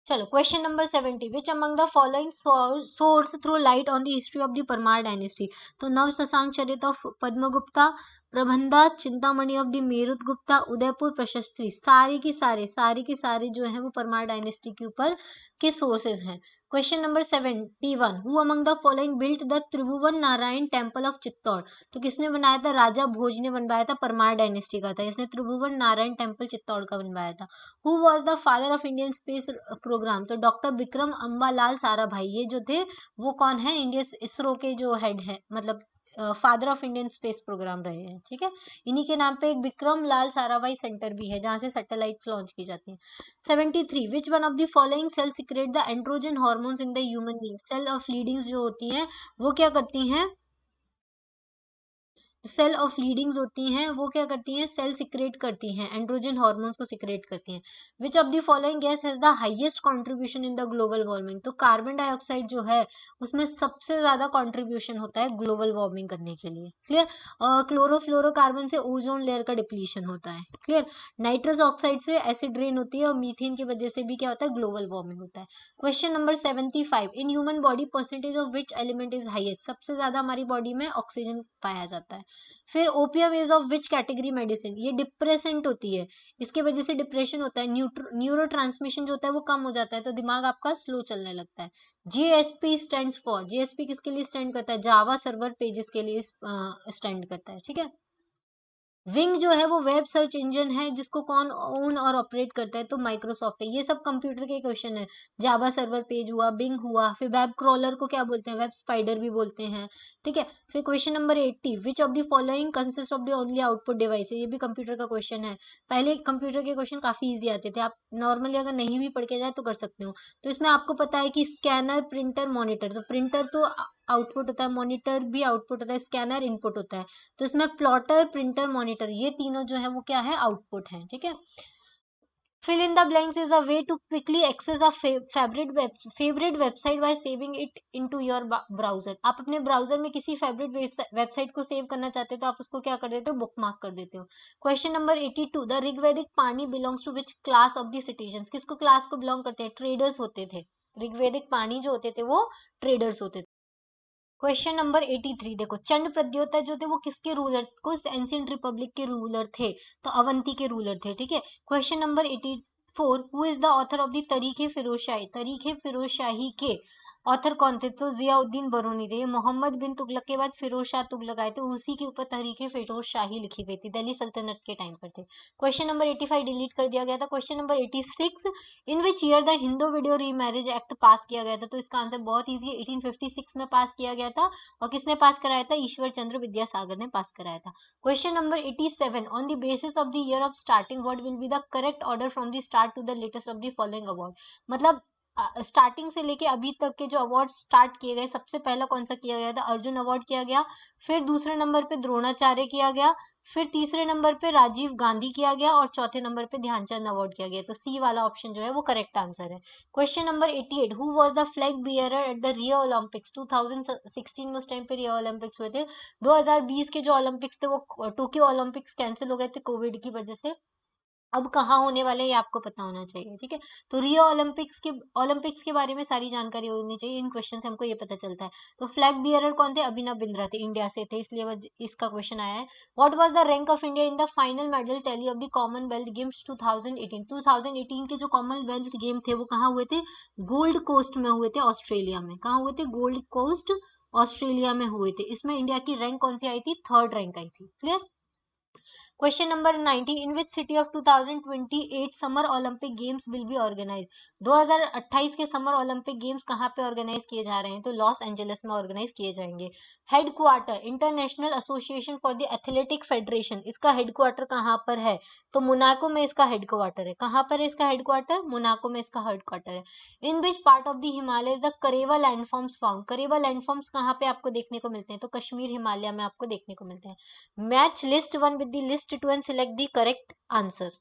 चलो question number 70 which among the following source throw light on the history of the Paramara dynasty, तो Nav Shashank Charit of Padmagupta, Prabandha Chintamani of the Merut Gupta, Udaipur Prashasti, सारी की सारे जो है वो परमार डायनेस्टी के ऊपर के सोर्सेज हैं। Question number 71 who among the following built the Tribhuvan Narayan temple of Chittor, तो किसने बनाया था? राजा भोज ने बनवाया था, परमार डायनेस्टी का था, इसने त्रिभुवन नारायण टेम्पल चित्तौड़ का बनवाया था। Who was the father of Indian space program, तो डॉक्टर विक्रम अम्बालाल साराभाई, ये जो थे वो कौन है? इंडिया इसरो के जो हेड है, मतलब father of Indian space program रहे हैं। ठीक है, इन्हीं के नाम पे एक विक्रम लाल साराभाई सेंटर भी है जहां से सैटेलाइट्स लॉन्च की जाती हैं। 73 which one of the following cell secrete the androgen hormones in the human being, cell of Leydigs जो होती हैं वो क्या करती हैं? सेल ऑफ लीडिंग्स होती हैं वो क्या करती हैं? सेल सिक्रेट करती हैं, एंड्रोजन हार्मोन्स को सिक्रेट करती हैं। विच of the following gas has the highest contribution in the global warming, तो कार्बन डाइऑक्साइड जो है उसमें सबसे ज्यादा कंट्रीब्यूशन होता है ग्लोबल वार्मिंग करने के लिए। क्लियर? क्लोरोफ्लोरोकार्बन से ओजोन लेयर का डिप्लीशन होता है। क्लियर? नाइट्रस ऑक्साइड से एसिड रेन होती है और मीथेन की वजह से भी क्या होता है? ग्लोबल वार्मिंग होता है। Question number 75 in human body percentage of which element is highest, सबसे ज्यादा हमारी बॉडी में ऑक्सीजन पाया जाता है। फिर opium is of which category medicine, ये डिप्रेसेंट होती है, इसके वजह से डिप्रेशन होता है, न्यूरो ट्रांसमिशन जो होता है वो कम हो जाता है, तो दिमाग आपका स्लो चलने लगता है। जीएसपी स्टैंड फॉर, जीएसपी किसके लिए स्टैंड करता है? जावा सर्वर पेजेस के लिए स्टैंड करता है। ठीक है, विंग जो है वो वेब सर्च इंजन है, जिसको कौन ओन और ऑपरेट करता है, तो माइक्रोसॉफ्ट है। ये सब कंप्यूटर के क्वेश्चन है। जावा सर्वर पेज हुआ, बिंग हुआ, फिर वेब क्रॉलर को क्या बोलते हैं, वेब स्पाइडर भी बोलते हैं, ठीक है। फिर question number 80, which of the following consist of the only output device, ये भी कंप्यूटर का क्वेश्चन है। पहले कंप्यूटर के क्वेश्चन काफी ईजी आते थे, आप नॉर्मली अगर नहीं भी पढ़ के जाए तो कर सकते हो। तो इसमें आपको पता है कि स्कैनर, प्रिंटर, मॉनिटर, तो प्रिंटर तो आउटपुट होता है, मॉनिटर भी आउटपुट होता है, स्कैनर इनपुट होता है। तो इसमें प्लॉटर, प्रिंटर, मॉनिटर, ये तीनों जो है वो क्या है, आउटपुट है, ठीक है। Fill in the blanks is a way to quickly access a favourite website by saving it into your browser. आप अपने ब्राउजर में किसी फेवरेट वेबसाइट को सेव करना चाहते हो तो आप उसको क्या कर देते हो, बुकमार्क कर देते हो। Question number 82, the Rigvedic Pani belongs to which class of the citizens, किसको क्लास को बिलोंग करते हैं, ट्रेडर्स होते थे। ऋग्वेदिक पाणी जो होते थे वो ट्रेडर्स होते थे। क्वेश्चन नंबर 83, देखो चंड प्रद्योत जो थे वो किसके रूलर, किस एंशियंट रिपब्लिक के रूलर थे, तो अवंती के रूलर थे, ठीक है। Question number 84, who is the author of the तरीके फिरोज शाही, तरीके फिरोज शाही के ऑथर कौन थे, तो जियाउद्दीन बरूनी थे। मोहम्मद बिन तुगलक के बाद फिरोज शाह तुगलक आए थे, उसी के ऊपर तहरीके फिरोज शाही लिखी गई थी, दिल्ली सल्तनत के टाइम पर थे। क्वेश्चन नंबर 85 डिलीट कर दिया गया था। Question number 86, in which year the Hindu video remarriage act पास किया गया था, तो इसका आंसर बहुत ईजी है, 1856 में पास किया गया था। और किसने पास कराया था, ईश्वर चंद्र विद्यासागर ने पास कराया था। Question number 87, on the basis of the year of starting what will be the correct order from the start to the latest of the following award, मतलब स्टार्टिंग से लेके अभी तक के जो अवार्ड स्टार्ट किए गए, सबसे पहला कौन सा किया गया था, अर्जुन अवार्ड किया गया। फिर दूसरे नंबर पे द्रोणाचार्य किया गया। फिर तीसरे नंबर पे राजीव गांधी किया गया और चौथे नंबर पे ध्यानचंद अवार्ड किया गया। तो सी वाला ऑप्शन जो है वो करेक्ट आंसर है। Question number 88, who was the flag bearer at the Rio Olympics 2016 में, उस टाइम पे रियो ओलंपिक्स हुए थे। 2020 के जो ओलंपिक्स थे वो टोक्यो ओलंपिक्स कैंसिल हो गए थे कोविड की वजह से। अब कहाँ होने वाले ये आपको पता होना चाहिए, ठीक है। तो रियो ओलंपिक्स के बारे में सारी जानकारी होनी चाहिए, इन क्वेश्चन से हमको ये पता चलता है। तो फ्लैग बियरर कौन थे, अभिनव बिंद्रा थे, इंडिया से थे, इसलिए इसका क्वेश्चन आया है। What was the rank of India in the final medal tally of the Commonwealth games 2018, 2018 के जो कॉमनवेल्थ गेम थे वो कहाँ हुए थे, गोल्ड कोस्ट में हुए थे, ऑस्ट्रेलिया में। कहाँ हुए थे, गोल्ड कोस्ट ऑस्ट्रेलिया में हुए थे। इसमें इंडिया की रैंक कौन सी आई थी, थर्ड रैंक आई थी, clear. Question number 90, in which city of 2028 summer Olympic games will be organize, 2028 के समर ओलंपिक गेम्स कहाँ पे ऑर्गेनाइज किए जा रहे हैं, तो लॉस एंजलिस में ऑर्गेनाइज किए जाएंगे। Headquarter, international association for the athletic federation, इसका हेडक्वार्टर कहाँ पर है, तो मोनाको में इसका हेडक्वार्टर है। कहाँ पर है इसका हेडक्वार्टर, मोनाको में इसका हेडक्वार्टर है। In which part of the Himalaya is the Karewa landforms found, Karewa landforms कहाँ पे आपको देखने को मिलते हैं, तो कश्मीर हिमालय में आपको देखने को मिलते हैं। Match list 1 with the list 2 and select the correct answer.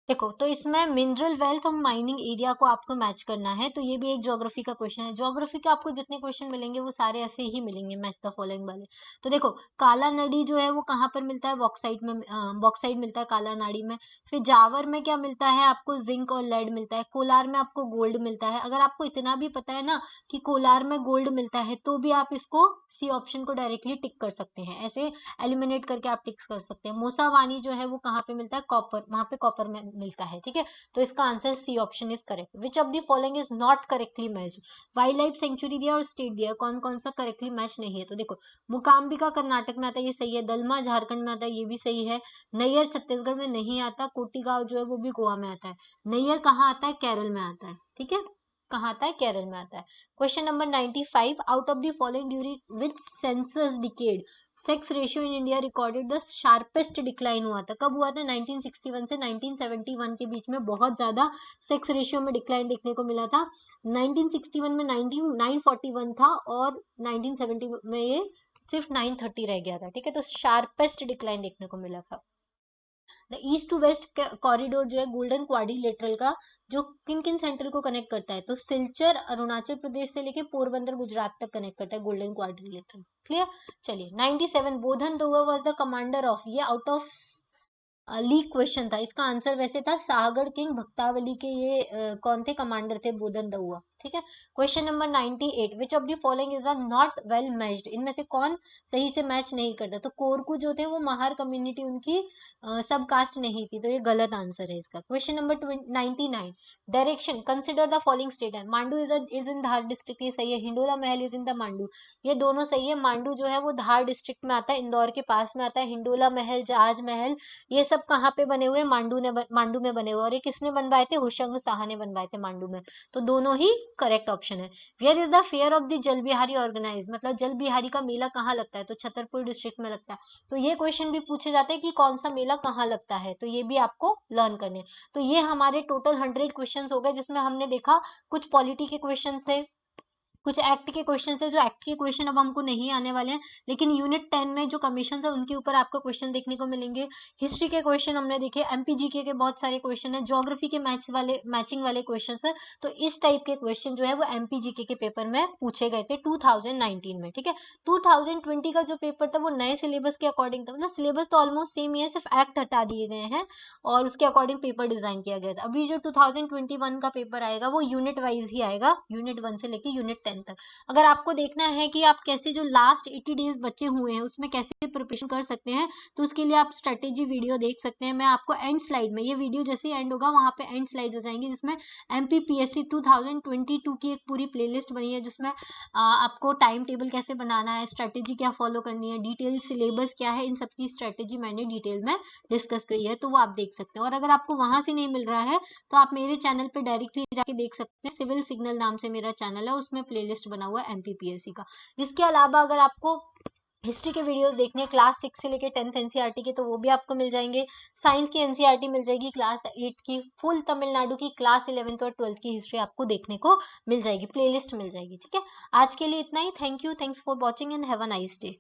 देखो तो इसमें मिनरल वेल्थ और माइनिंग एरिया को आपको मैच करना है, तो ये भी एक ज्योग्राफी का क्वेश्चन है। ज्योग्राफी के आपको जितने क्वेश्चन मिलेंगे वो सारे ऐसे ही मिलेंगे, मैच द फॉलोइंग वाले। तो देखो काला नडी जो है वो कहाँ पर मिलता है, बॉक्साइट में, बॉक्साइट मिलता है काला नाड़ी में। फिर जावर में क्या मिलता है आपको, जिंक और लेड मिलता है। कोलार में आपको गोल्ड मिलता है। अगर आपको इतना भी पता है ना कि कोलार में गोल्ड मिलता है तो भी आप इसको सी ऑप्शन को डायरेक्टली टिक कर सकते हैं, ऐसे एलिमिनेट करके आप टिक कर सकते हैं। मोसावानी जो है वो कहाँ पे मिलता है, कॉपर, वहां पे कॉपर में मिलता है, ठीक है। तो इसका answer c option is correct. Which of the following is not correctly matched, wild life sanctuary दिया और स्टेट दिया, कौन कौन सा करेक्टली मैच नहीं है, तो देखो मुकाम्बिका कर्नाटक में आता है, ये सही है। दलमा झारखंड में आता है, ये भी सही है। नैयर छत्तीसगढ़ में नहीं आता। कोटीगांव जो है वो भी गोवा में आता है। नैयर कहाँ आता है, केरल में आता है, ठीक है। कहाँ आता है, केरल में आता है। Question number 95, out of the following during which census decade sex ratio in India recorded the sharpest decline हुआ था, कब हुआ था, 1961 से 1971 के बीच में बहुत ज्यादा सेक्स रेशियो में डिक्लाइन देखने को मिला था। 1961 में 941 था और 1970 में ये सिर्फ 930 रह गया था, ठीक है। तो शार्पेस्ट डिक्लाइन देखने को मिला था। The east to west corridor जो है गोल्डन क्वाड्रिलेटरल का, जो किन किन सेंटर को कनेक्ट करता है, तो सिलचर अरुणाचल प्रदेश से लेके पोरबंदर गुजरात तक कनेक्ट करता है गोल्डन क्वाड्रिलेटरल, क्लियर। चलिए 97, बोधन दोगा वाज द कमांडर ऑफ, ये आउट ऑफ लीक क्वेश्चन था। इसका आंसर वैसे था साहगढ़ किंग भक्तावली के, ये कौन थे, कमांडर थे बोधन दउआ, ठीक है। Question number 98, which of the following is not well matched, इनमें से कौन सही से मैच नहीं करता? तो कोरकू जो थे वो महार कम्युनिटी उनकी सब कास्ट नहीं थी, तो ये गलत आंसर है इसका। Question number 99, direction, consider the following state है। Mandu is in Dhar district, ये सही है। हिंडोला महल इज इन द मांडू, ये दोनों सही है। मांडू जो है वो धार डिस्ट्रिक्ट में आता है, इंदौर के पास में आता है। हिंडोला महल, जहाज महल, ये सब कहाँ पे बने हुए? मांडू में बने हुए। और ये किसने बनवाए थे? हुशंग शाह ने बनवाए थे मांडू में। तो दोनों ही करेक्ट ऑप्शन है। Where is the fair of the Jal Bihari organise, मतलब जल बिहारी का मेला कहाँ लगता है? तो छतरपुर डिस्ट्रिक्ट में लगता है। तो ये क्वेश्चन भी पूछे जाते हैं कि कौन सा मेला कहाँ लगता है, तो ये भी आपको लर्न करने। तो ये हमारे टोटल 100 क्वेश्चन हो गए, जिसमें हमने देखा कुछ पॉलिटी के क्वेश्चन थे, कुछ एक्ट के क्वेश्चन है। जो एक्ट के क्वेश्चन अब हमको नहीं आने वाले हैं, लेकिन यूनिट 10 में जो कमीशन है उनके ऊपर आपको क्वेश्चन देखने को मिलेंगे। हिस्ट्री के क्वेश्चन हमने देखे, एमपीजीके के बहुत सारे क्वेश्चन है, ज्योग्राफी के मैचिंग वाले क्वेश्चन है। तो इस टाइप के क्वेश्चन जो है वो एमपीजीके के पेपर में पूछे गए थे 2019 में, ठीक है। 2020 का जो पेपर था वो नए सिलेबस के अकॉर्डिंग था, मतलब सिलेबस तो ऑलमोस्ट सेम ही है, सिर्फ एक्ट हटा दिए गए हैं और उसके अकॉर्डिंग पेपर डिजाइन किया गया था। अभी जो 2021 का पेपर आएगा वो यूनिट वाइज ही आएगा, यूनिट 1 से लेके यूनिट 10 तक। अगर आपको देखना है कि आप कैसे जो लास्ट 80 डेज बचे हुए हैं उसमें कैसे प्रिपरेशन कर सकते हैं, तो उसके लिए आप स्ट्रेटेजी वीडियो देख सकते हैं। मैं आपको एंड स्लाइड में, ये वीडियो जैसे ही एंड होगा वहां पे एंड स्लाइड्स आ जाएंगी, जिसमें एमपीपीएससी 2022 की एक पूरी प्लेलिस्ट बनी है, जिसमें आपको टाइम टेबल कैसे बनाना है, स्ट्रेटेजी क्या फॉलो करनी है, डिटेल सिलेबस क्या है, इन सबकी स्ट्रेटेजी मैंने डिटेल में डिस्कस करी है, तो वो आप देख सकते हैं। और अगर आपको वहां से नहीं मिल रहा है तो आप मेरे चैनल पे डायरेक्टली जाके देख सकते हैं, सिविल सिग्नल नाम से मेरा चैनल है, उसमें प्लेलिस्ट बना हुआ है एमपीपीएससी का। इसके अलावा अगर आपको हिस्ट्री के वीडियोस देखने क्लास 6 से लेके 10th एनसीईआरटी के, तो वो भी आपको मिल जाएंगे। साइंस की एनसीईआरटी मिल जाएगी, क्लास 8 की फुल तमिलनाडु की, क्लास 11th और 12th की हिस्ट्री आपको देखने को मिल जाएगी, प्लेलिस्ट मिल जाएगी, ठीक है। आज के लिए इतना ही। Thank you, thanks for watching and have a nice day.